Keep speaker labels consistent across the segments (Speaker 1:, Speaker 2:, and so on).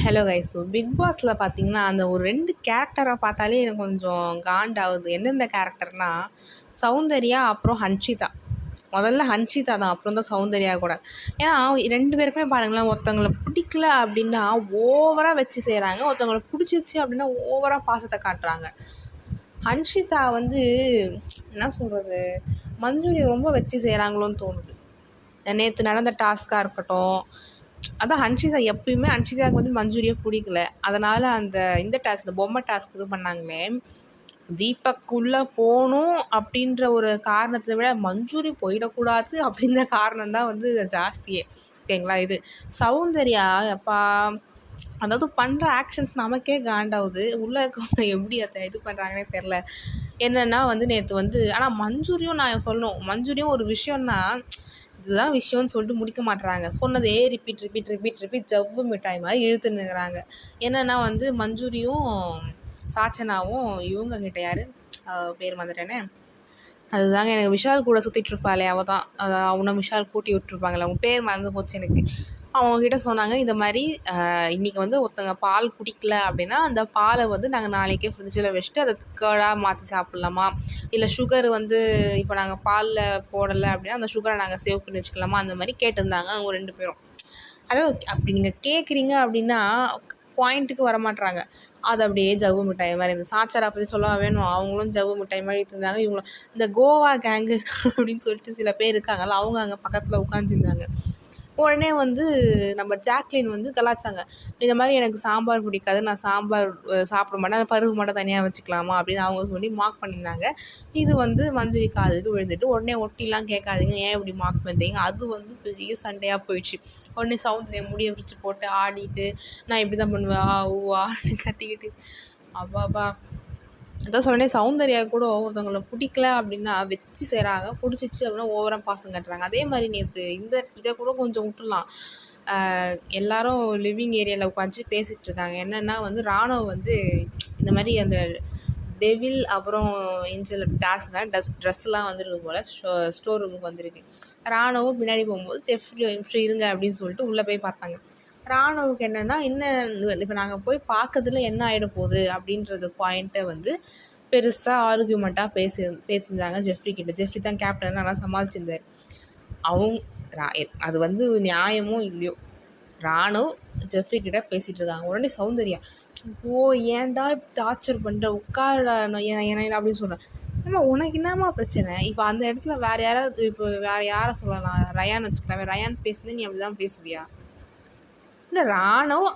Speaker 1: Hello guys. So big பாஸில் பார்த்தீங்கன்னா அந்த ஒரு 2 கேரக்டரை பார்த்தாலே எனக்கு கொஞ்சம் காண்டாகுது. எந்தெந்த கேரக்டர்னா சௌந்தர்யா அப்புறம் ஹன்ஷிதா. முதல்ல ஹன்ஷிதா தான், அப்புறம் தான் சௌந்தர்யா கூட. ஏன்னா 2 பேருக்குமே பாருங்களேன், ஒருத்தவங்களை பிடிக்கல அப்படின்னா ஓவராக வச்சு செய்கிறாங்க, ஒருத்தவங்களை பிடிச்சிருச்சு அப்படின்னா ஓவராக பாசத்தை காட்டுறாங்க. ஹன்ஷிதா வந்து என்ன சொல்கிறது, மஞ்சுரியை ரொம்ப வச்சு செய்கிறாங்களோன்னு தோணுது. நேற்று நடந்த டாஸ்க்காக இருக்கட்டும், அதான் எப்பயுமே ஹன்ஷிதாவுக்கு வந்து மஞ்சுரியை பிடிக்கல. அதனால் இந்த டாஸ்க், இந்த பொம்மை டாஸ்க் இது பண்ணாங்களே, தீபக்குள்ளே போகணும் அப்படின்ற ஒரு காரணத்தை விட மஞ்சுரி போயிடக்கூடாது அப்படின்ற காரணம் தான் வந்து ஜாஸ்தியே. ஓகேங்களா? இது சௌந்தர்யா அப்பா, அதாவது பண்ணுற ஆக்ஷன்ஸ் நமக்கே காண்டாகுது. உள்ளே இருக்கவங்க எப்படி அதை இது பண்ணுறாங்கன்னே தெரில. என்னென்னா வந்து நேற்று வந்து, ஆனால் மஞ்சுரியும் நான் சொல்லணும், மஞ்சுரியும் ஒரு விஷயம்னா இதுதான் விஷயம்னு சொல்லிட்டு முடிக்க மாட்டுறாங்க. சொன்னதே ரிப்பீட் ஜவ்வு மிட்டாய் மாதிரி இழுத்துன்னுக்குறாங்க. என்னென்னா வந்து மஞ்சுரியும் சாச்சனாவும் இவங்க கிட்ட யார் பேர் வந்துட்டேனே, அதுதாங்க எனக்கு விஷால் கூட சுற்றிட்டுருப்பாளே அவள் தான். அவனை விஷால் கூட்டி விட்டுருப்பாங்களே, அவங்க பேர் மறந்து போச்சு எனக்கு. அவங்கக்கிட்ட சொன்னாங்க, இந்த மாதிரி இன்றைக்கி வந்து ஒருத்தங்க பால் குடிக்கல அப்படின்னா அந்த பாலை வந்து நாங்கள் நாளைக்கே ஃப்ரிட்ஜில் வச்சுட்டு அதை கேர்டாக மாற்றி சாப்பிட்லாமா, இல்லை சுகர் வந்து இப்போ நாங்கள் பாலில் போடலை அப்படின்னா அந்த சுகரை நாங்கள் சேவ் பண்ணி வச்சுக்கலாமா, அந்த மாதிரி கேட்டிருந்தாங்க அவங்க 2 பேரும். அதாவது அப்படி நீங்கள் கேட்குறீங்க அப்படின்னா பாயிண்ட்டுக்கு வரமாட்றாங்க. அது அப்படியே ஜவ்வு மிட்டாய் மாதிரி இந்த சாச்சாரா பற்றி சொல்லவா வேணும், அவங்களும் ஜவ்வு மிட்டாய் மாதிரி இருந்தாங்க. இவங்களும் இந்த கோவா கேங்கு அப்படின்னு சொல்லிட்டு சில பேர் இருக்காங்கல்ல, அவங்க அங்கே பக்கத்தில் உட்காந்துருந்தாங்க. உடனே வந்து நம்ம ஜாக்லின் வந்து கலாய்ச்சாங்க, இந்த மாதிரி எனக்கு சாம்பார் பிடிக்காது, நான் சாம்பார் சாப்பிட மாட்டேன், அந்த பருப்பு மட்டும் தனியாக வச்சுக்கலாமா அப்படின்னு அவங்க சொல்லி மார்க் பண்ணியிருந்தாங்க. இது வந்து மஞ்சுரி காதுக்கு விழுந்துட்டு, உடனே ஒட்டிலாம் கேட்காதீங்க, ஏன் இப்படி மார்க் பண்ணுறீங்க, அது வந்து பெரிய சண்டையாக போயிடுச்சு. உடனே சௌந்தர்யா முடியை விரிச்சு போட்டு ஆடிட்டு, நான் இப்படி தான் பண்ணுவேன் ஆன்னு கத்திக்கிட்டு, அப்பாப்பா. அதான் சொன்னேன், சௌந்தர்யா கூட ஒருத்தவங்களை பிடிக்கல அப்படின்னா வச்சு செய்கிறாங்க, பிடிச்சிச்சு அப்படின்னா ஓவராக பாசம் கட்டுறாங்க. அதே மாதிரி நேற்று இதை கூட கொஞ்சம் விட்டுலாம். எல்லாரும் லிவிங் ஏரியாவில் உட்காந்து பேசிகிட்டு இருக்காங்க. என்னென்னா வந்து ராணுவ வந்து இந்த மாதிரி அந்த டெவில் அப்புறம் ஏஞ்சல் டாஸ்க்காக ட்ரெஸ்லாம் வந்துருக்கு போல் ஸ்டோர் ரூமுக்கு வந்திருக்கு. ராணுவும் பின்னாடி போகும்போது ஜெஃப்ரி இருங்க அப்படின்னு சொல்லிட்டு உள்ளே போய் பார்த்தாங்க. ராணுவுக்கு என்னென்னா, இன்னும் இப்போ நாங்கள் போய் பார்க்கறதுல என்ன ஆகிட போகுது அப்படின்றது பாயிண்ட்டை வந்து பெருசாக ஆர்கியூமெண்ட்டாக பேசியிருந்தாங்க ஜெஃப்ரி கிட்ட. ஜெஃப்ரி தான் கேப்டன், நல்லா சமாளிச்சிருந்தார். அது வந்து நியாயமோ இல்லையோ, ராணுவ ஜெஃப்ரி கிட்ட பேசிகிட்டு இருக்காங்க. உடனே சௌந்தர்யா, ஓ ஏன்டா டார்ச்சர் பண்ணுற, உட்காரடா ஏன்னா அப்படின்னு சொல்கிறேன். ஏன்னா உனக்கு என்னம்மா பிரச்சனை? இப்போ அந்த இடத்துல வேறு யாரை சொல்லலாம், ரயான் வச்சுக்கலாமே, ரயான் பேசுனது நீ அப்படி தான் பேசுவியா? இல்லை ராணுவ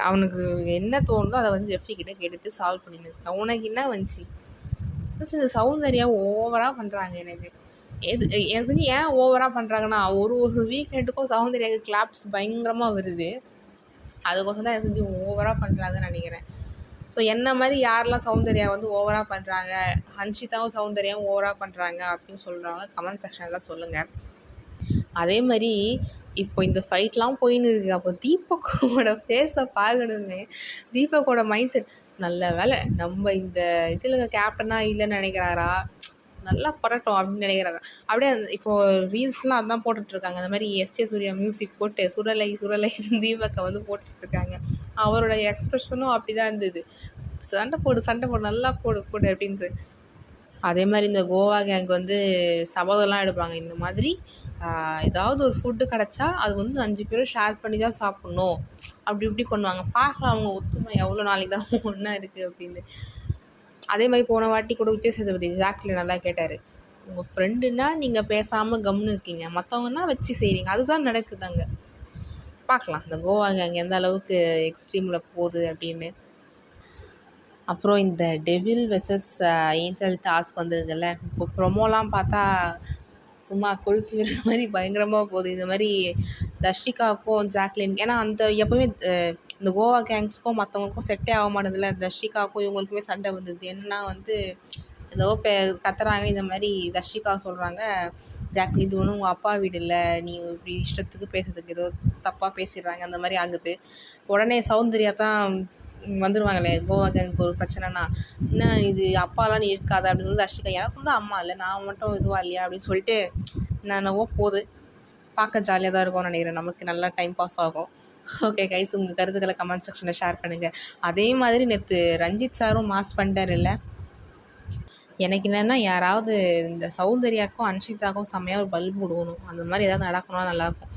Speaker 1: அவனுக்கு என்ன தோணுதோ அதை வந்து ஜெஃப்ரி கிட்ட கேட்டுட்டு சால்வ் பண்ணியிருக்கான். உனக்கு என்ன வந்துச்சு? இந்த சௌந்தர்யா ஓவராக பண்ணுறாங்க. எனக்கு தெரிஞ்சு ஏன் ஓவராக பண்ணுறாங்கன்னா, ஒரு வீக்கெண்டுக்கும் சௌந்தர்யாவுக்கு கிளாப்ஸ் பயங்கரமாக வருது. அதுக்கோசம் தான் எனக்கு தெரிஞ்சு ஓவராக பண்ணுறாங்கன்னு நினைக்கிறேன். ஸோ என்ன மாதிரி யாரெல்லாம் சௌந்தர்யா வந்து ஓவராக பண்ணுறாங்க, ஹன்ஷிதாவும் சௌந்தர்யாவும் ஓவராக பண்ணுறாங்க அப்படின்னு சொல்கிறவங்க கமெண்ட் செக்ஷனில் சொல்லுங்கள். அதே மாதிரி இப்போ இந்த ஃபைட்லாம் போயின்னு இருக்குது. அப்போ தீபக்கோட ஃபேஸை பார்க்கணுமே, தீபக்கோட மைண்ட் செட், நல்ல வேலை நம்ம இந்த இதில் கேப்டனாக இல்லைன்னு நினைக்கிறாரா, நல்லா படட்டும் அப்படின்னு நினைக்கிறாரா. அப்படியே இப்போது ரீல்ஸ்லாம் அதான் போட்டுட்ருக்காங்க. அந்த மாதிரி எஸ்ஜே சூர்யா மியூசிக் போட்டு சுடலை தீபக்கை வந்து போட்டுட்ருக்காங்க. அவரோட எக்ஸ்ப்ரெஷனும் அப்படி தான் இருந்தது, சண்டை போடு நல்லா போடு அப்படின்ட்டு. அதே மாதிரி இந்த கோவா கேங் வந்து சபதம்லாம் எடுப்பாங்க. இந்த மாதிரி ஏதாவது ஒரு ஃபுட்டு கிடச்சா அது வந்து 5 பேரும் ஷேர் பண்ணி தான் சாப்பிட்ணும், அப்படி இப்படி பண்ணுவாங்க. பார்க்கலாம் அவங்க ஒத்துமை எவ்வளோ நாளைக்கு தான் ஒன்றா இருக்குது அப்படின்னு. அதே மாதிரி போன வாட்டி கூட விஜய் சேதுபதி ஜாக்லின் நல்லா கேட்டார், உங்கள் ஃப்ரெண்டுன்னா நீங்கள் பேசாமல் கம்னு இருக்கீங்க, மற்றவங்கன்னா வச்சு செய்கிறீங்க, அதுதான் நடக்குதாங்க. பார்க்கலாம் இந்த கோவா கேங் எந்த அளவுக்கு எக்ஸ்ட்ரீமில் போகுது அப்படின்னு. அப்புறம் இந்த டெவில் வெர்சஸ் ஏஞ்சல் டாஸ்க் வந்துருக்குல்ல, இப்போ ப்ரொமோலாம் பார்த்தா சும்மா கொளுத்தி விடுற மாதிரி பயங்கரமாக போகுது. இந்த மாதிரி தர்ஷிகாவுக்கும் ஜாக்லின், ஏன்னா அந்த எப்போவுமே இந்த கோவா கேங்ஸ்க்கும் மற்றவங்களுக்கும் செட்டே ஆக மாட்டேதில்ல, தர்ஷிகாவுக்கும் இவங்களுக்குமே சண்டை வந்தது. என்னென்னா வந்து ஏதோ கத்துறாங்க. இந்த மாதிரி தர்ஷிகா சொல்கிறாங்க, ஜாக்லின் இது ஒன்றும் உங்கள் அப்பா வீடு இல்லை, நீ இப்படி இஷ்டத்துக்கு பேசுறதுக்கு ஏதோ தப்பாக பேசிடுறாங்க, அந்த மாதிரி ஆகுது. உடனே சௌந்தர்யா தான் வந்துடுவாங்களே, கோவா கேங்க்கு ஒரு பிரச்சனைனா, என்ன இது அப்பாலாம் நீ இருக்காத அப்படின்னு சொல்லி தர்ஷிகா, எனக்கும் தான் அம்மா இல்லை, நான் மட்டும் இதுவாக இல்லையா அப்படின்னு சொல்லிட்டு என்னென்னவோ போகுது. பார்க்க ஜாலியாக தான் இருக்கும்னு நினைக்கிறேன், நமக்கு நல்லா டைம் பாஸ் ஆகும். ஓகே கைஸ், உங்கள் கருத்துக்களை கமெண்ட் செக்ஷனில் ஷேர் பண்ணுங்கள். அதே மாதிரி நேற்று ரஞ்சித் சாரும் மாஸ் பண்ணிட்டார் இல்லை. எனக்கு என்னென்னா யாராவது இந்த சௌந்தர்யாவுக்கும் அன்ஷிதாவுக்கும் செம்மையாக ஒரு பல்பு கொடுக்கணும். அந்த மாதிரி ஏதாவது நடக்கணும்னா நல்லாயிருக்கும்.